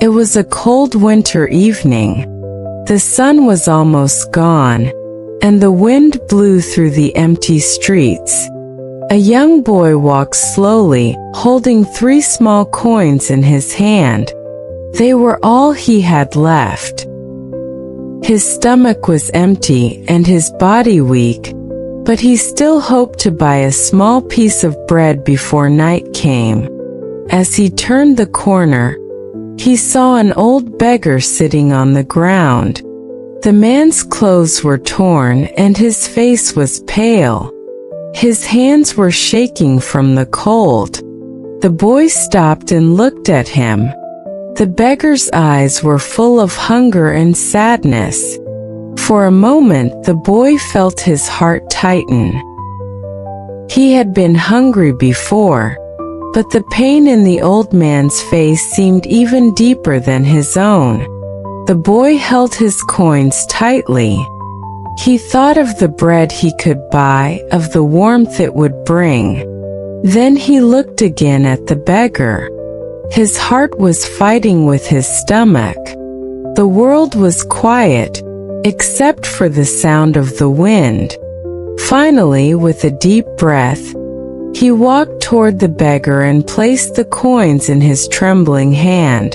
It was a cold winter evening. The sun was almost gone, and the wind blew through the empty streets. A young boy walked slowly, holding 3 small coins in his hand. They were all he had left. His stomach was empty and his body weak, but he still hoped to buy a small piece of bread before night came. As he turned the corner, he saw an old beggar sitting on the ground. The man's clothes were torn and his face was pale. His hands were shaking from the cold. The boy stopped and looked at him. The beggar's eyes were full of hunger and sadness. For a moment, the boy felt his heart tighten. He had been hungry before, but the pain in the old man's face seemed even deeper than his own. The boy held his coins tightly. He thought of the bread he could buy, of the warmth it would bring. Then he looked again at the beggar. His heart was fighting with his stomach. The world was quiet, except for the sound of the wind. Finally, with a deep breath, he walked toward the beggar and placed the coins in his trembling hand.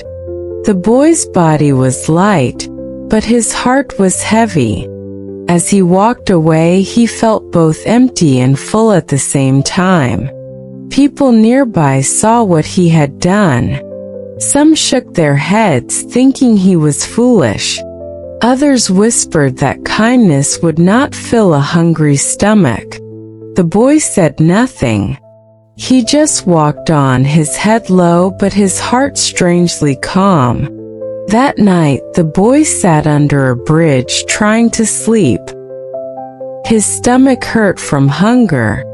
The boy's body was light, but his heart was heavy. As he walked away, he felt both empty and full at the same time. People nearby saw what he had done. Some shook their heads, thinking he was foolish. Others whispered that kindness would not fill a hungry stomach. The boy said nothing. He just walked on, his head low but his heart strangely calm. That night, the boy sat under a bridge trying to sleep. His stomach hurt from hunger,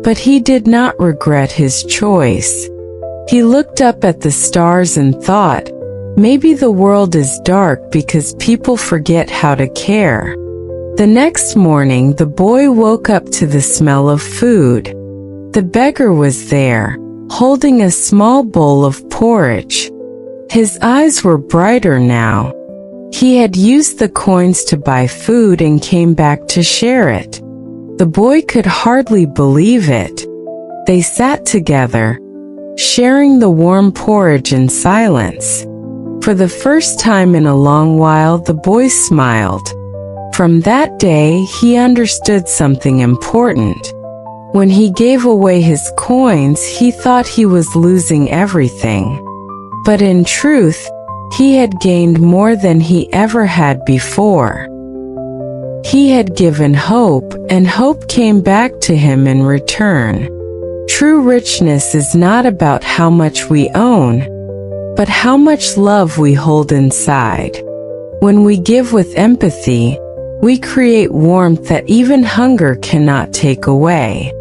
but he did not regret his choice. He looked up at the stars and thought, maybe the world is dark because people forget how to care. The next morning, the boy woke up to the smell of food. The beggar was there, holding a small bowl of porridge. His eyes were brighter now. He had used the coins to buy food and came back to share it. The boy could hardly believe it. They sat together, sharing the warm porridge in silence. For the first time in a long while, the boy smiled. From that day, he understood something important. When he gave away his coins, he thought he was losing everything. But in truth, he had gained more than he ever had before. He had given hope, and hope came back to him in return. True richness is not about how much we own, but how much love we hold inside. When we give with empathy, we create warmth that even hunger cannot take away.